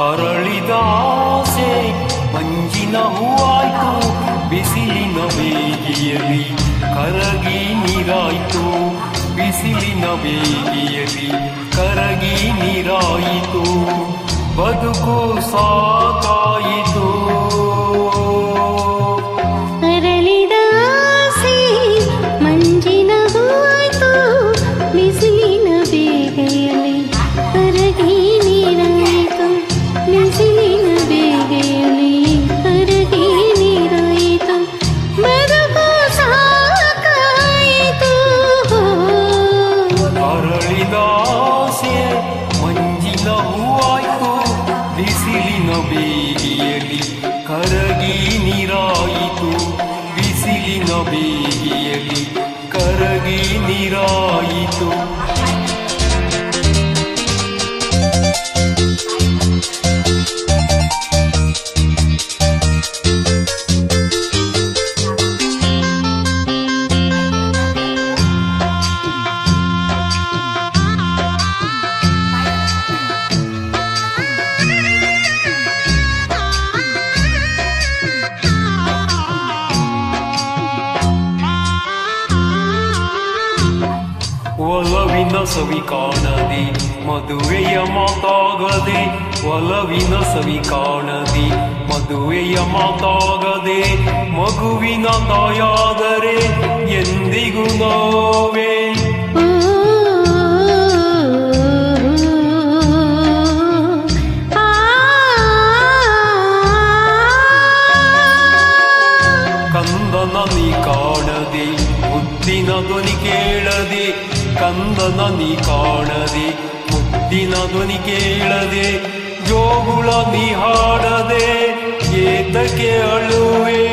ಅರಳಿದಾಸೆ ಮಂಜಿನ ಹೂವಾಯ್ತು, ಬಿಸಿಲಿನ ಬೇಗೆಯಲ್ಲಿ ಕರಗಿ ನೀರಾಯಿತು. ಬಿಸಿಲಿನ ಬೇಗೆಯಲ್ಲಿ ಕರಗಿ ನೀರಾಯಿತು, ಬದುಕು ಸಾಕಾಯಿತು. ಬಿಸಿಲಿನ ಬೇಗೆಯಲ್ಲಿ ಕರಗಿ ನೀರಾಯಿತು, ಬಿಸಿಲಿನ ಬೇಗೆಯಲ್ಲಿ ಕರಗಿ ನೀರಾಯಿತು. ಒಲವಿನ ಸವಿ ಕಾಣದೆ ಮದುವೆಯ ಮಾತಾಗದೆ, ಒಲವಿನ ಸವಿ ಕಾಣದೆ ಮದುವೆಯ ಮಾತಾಗದೆ, ಮಗುವಿನ ತಾಯಾದರೆ ಎಂದಿಗೂ ನೋವೇ. ಕಂದನ ನೀ ಕಾಣದೆ ಮುದ್ದಿನ ಧ್ವನಿ ಕೇಳದೆ, ಕಂದನ ನೀ ಕಾಣದೆ ಮುದ್ದಿನ ಧ್ವನಿ ಕೇಳದೆ, ಜೋಗುಳ ನೀ ಹಾಡದೆ ಏತಕ್ಕೆ ಅಳುವೆ.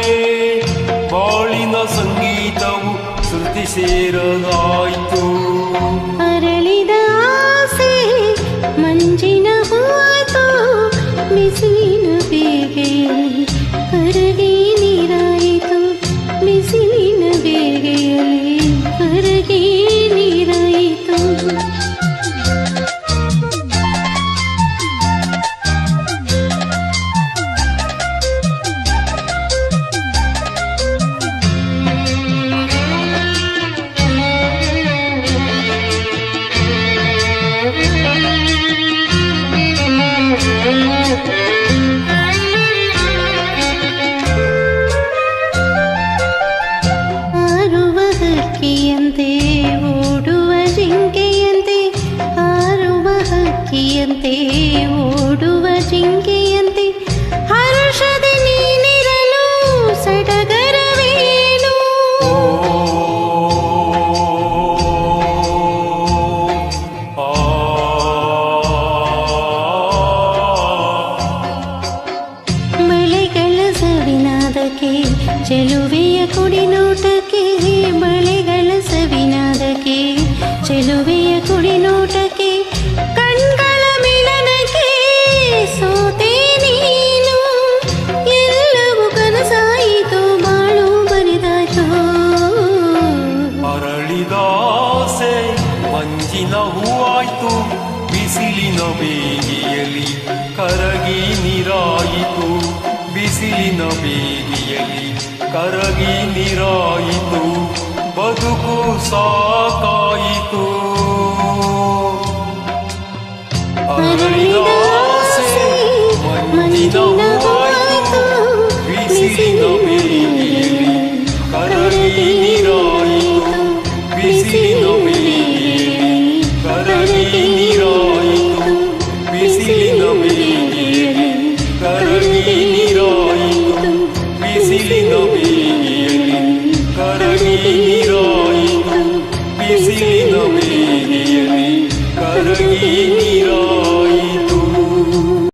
ಬಾಳಿನ ಸಂಗೀತವು ಶ್ರುತಿ ಸೇರದಾಯಿತು. ಅರಳಿದ ಆಸೆ ಮಂಜಿನ ಹೂವಾಯ್ತು, ಬಿಸಿಲಿನ ಬೇಗೆಯಲ್ಲಿ ಕರಗಿ ನೀರಾಯಿತು, ಬಿಸಿಲಿನ ಬೇಗೆಯಲ್ಲಿ ಕರಗಿ ನೀರಾಯಿತು. ಆರುವ ಹಕ್ಕಿಯಂತೆ ಓಡುವ ಜಿಂಕೆಯಂತೆ, ಆರುವ ಹಕ್ಕಿಯಂತೆ ಓಡುವ ಜಿಂಕೆಯಂತೆ, ಹರ್ಷದೆ ನೀನಿರಲು ಸಡಗರವೇನು. ಮಳೆಗಳ ಸವಿನಾದಕ್ಕೆ ಚೆಲುವೆಯ ಕುಡಿನೋಟಕ್ಕೆ, ಮಳೆಗಳ ಸವಿನಾದಕ್ಕೆ ಚೆಲುವೆಯ ಕುಡಿನೋಟಕ್ಕೆ, ಕಣ್ಗಳ ಮಿಲನಕ್ಕೆ ಸೋತೆ ನೀನು. ಎಲ್ಲವೂ ಕನಸಾಯಿತು, ಬಾಳು ಬರಿದಾಯ್ತು. ಅರಳಿದಾಸೆ ಮಂಜಿನ ಹೂವಾಯ್ತು, ಬಿಸಿಲಿನ ಬೇಗೆಯಲ್ಲಿ ಕರಗಿ ನೀರಾಯಿತು, ಬಿಸಿಲಿನ ಬೇಗೆಯಲ್ಲಿ ಕರಗಿ ನೀರಾಯಿತು, ಬದುಕು ಸಾಕಾಯಿತು. ಅರಳಿದ